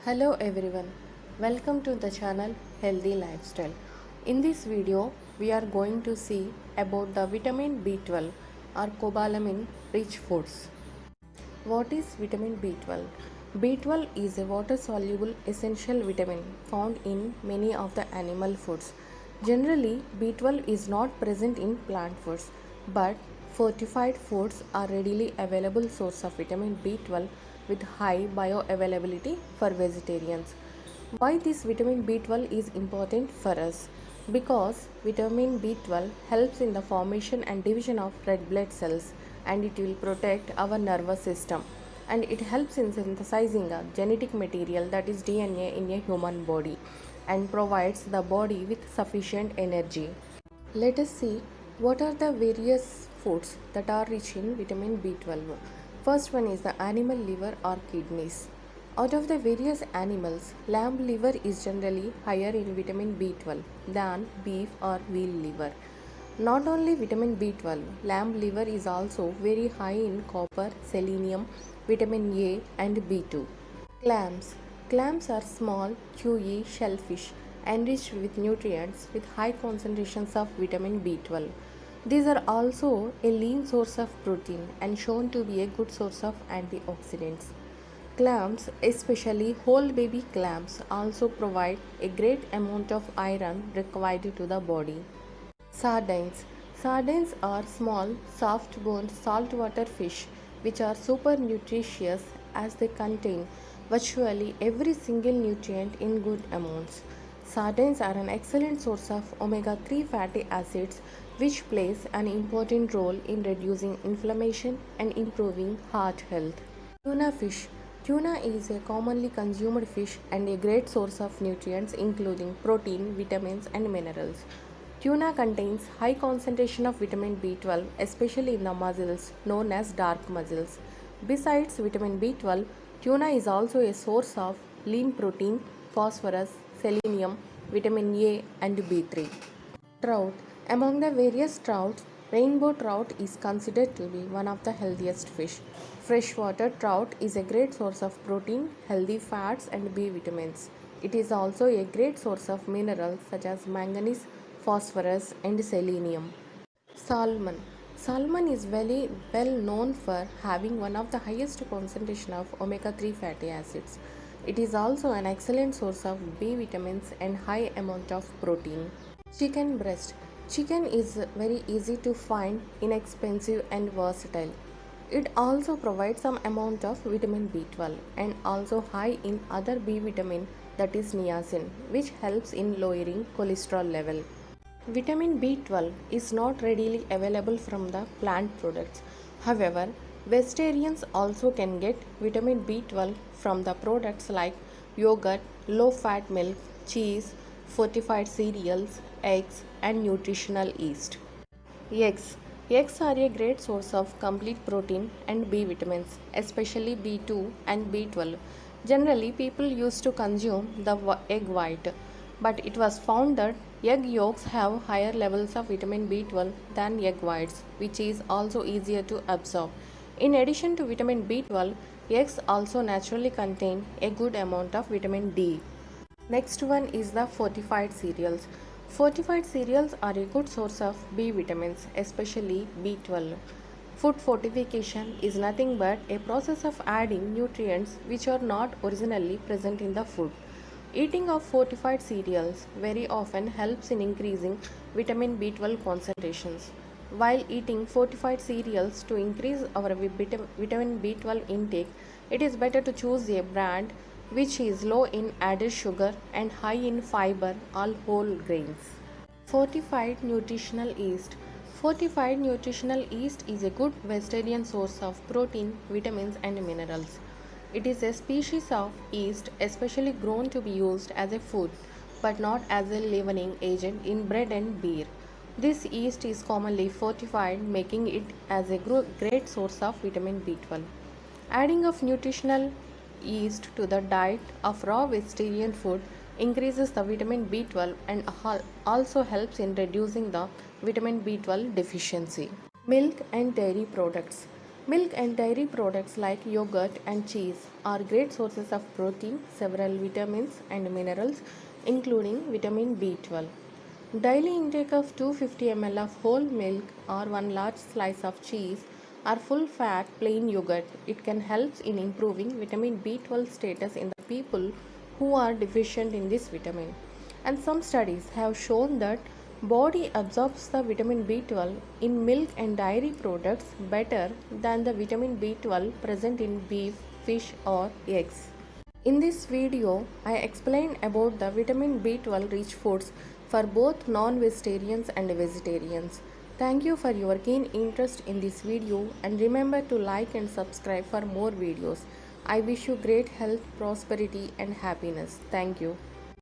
Hello everyone, welcome to the channel Healthy Lifestyle. In this video, we are going to see about the vitamin B12 or cobalamin rich foods. What is vitamin B12? B12 is a water soluble essential vitamin found in many of the animal foods. Generally, B12 is not present in plant foods, but fortified foods are readily available source of vitamin B12 with high bioavailability for vegetarians. Why this vitamin B12 is important for us? Because vitamin B12 helps in the formation and division of red blood cells, and it will protect our nervous system, and it helps in synthesizing a genetic material, that is DNA, in a human body, and provides the body with sufficient energy. Let us see what are the various foods that are rich in vitamin B12. First one is the animal liver or kidneys. Out of the various animals, lamb liver is generally higher in vitamin B12 than beef or veal liver. Not only vitamin B12, lamb liver is also very high in copper, selenium, vitamin A and B2. Clams. Clams are small, chewy shellfish enriched with nutrients with high concentrations of vitamin B12. These are also a lean source of protein and shown to be a good source of antioxidants. Clams, especially whole baby clams, also provide a great amount of iron required to the body. Sardines. Sardines are small, soft boned saltwater fish which are super nutritious as they contain virtually every single nutrient in good amounts. Sardines are an excellent source of omega 3 fatty acids which plays an important role in reducing inflammation and improving heart health. Tuna fish. Tuna is a commonly consumed fish and a great source of nutrients including protein, vitamins and minerals. Tuna contains high concentration of vitamin B12, especially in the muscles known as dark muscles. Besides vitamin B12, tuna is also a source of lean protein, phosphorus, selenium, vitamin A and B3. Trout. Among the various trouts, rainbow trout is considered to be one of the healthiest fish. Freshwater trout is a great source of protein, healthy fats, and B vitamins. It is also a great source of minerals such as manganese, phosphorus, and selenium. Salmon. Salmon is very well known for having one of the highest concentration of omega 3 fatty acids. It is also an excellent source of B vitamins and high amount of protein. Chicken breast. Chicken is very easy to find, inexpensive and versatile. It also provides some amount of vitamin B12 and also high in other B vitamin, that is niacin, which helps in lowering cholesterol level. Vitamin B12 is not readily available from the plant products. However, vegetarians also can get vitamin B12 from the products like yogurt, low fat milk, cheese, fortified cereals, eggs, and nutritional yeast. Eggs. Eggs are a great source of complete protein and B vitamins, especially B2 and B12. Generally, people used to consume the egg white, but it was found that egg yolks have higher levels of vitamin B12 than egg whites, which is also easier to absorb. In addition to vitamin B12, eggs also naturally contain a good amount of vitamin D. Next one is the fortified cereals. Fortified cereals are a good source of B vitamins, especially B12. Food fortification is nothing but a process of adding nutrients which are not originally present in the food. Eating of fortified cereals very often helps in increasing vitamin B12 concentrations. While eating fortified cereals to increase our vitamin B12 intake, it is better to choose a brand which is low in added sugar and high in fiber, all whole grains. Fortified nutritional yeast. Fortified nutritional yeast is a good vegetarian source of protein, vitamins, and minerals. It is a species of yeast especially grown to be used as a food but not as a leavening agent in bread and beer. This yeast is commonly fortified, making it as a great source of vitamin B12. Adding of nutritional yeast to the diet of raw vegetarian food increases the vitamin B12 and also helps in reducing the vitamin B12 deficiency. Milk and dairy products. Milk and dairy products like yogurt and cheese are great sources of protein, several vitamins and minerals, including vitamin B12. Daily intake of 250 ml of whole milk or one large slice of cheese or full fat plain yogurt. It can help in improving vitamin B12 status in the people who are deficient in this vitamin. And some studies have shown that body absorbs the vitamin B12 in milk and dairy products better than the vitamin B12 present in beef, fish or eggs. In this video, I explained about the vitamin B12 rich foods for both non-vegetarians and vegetarians. Thank you for your keen interest in this video and remember to like and subscribe for more videos. I wish you great health, prosperity and happiness. Thank you.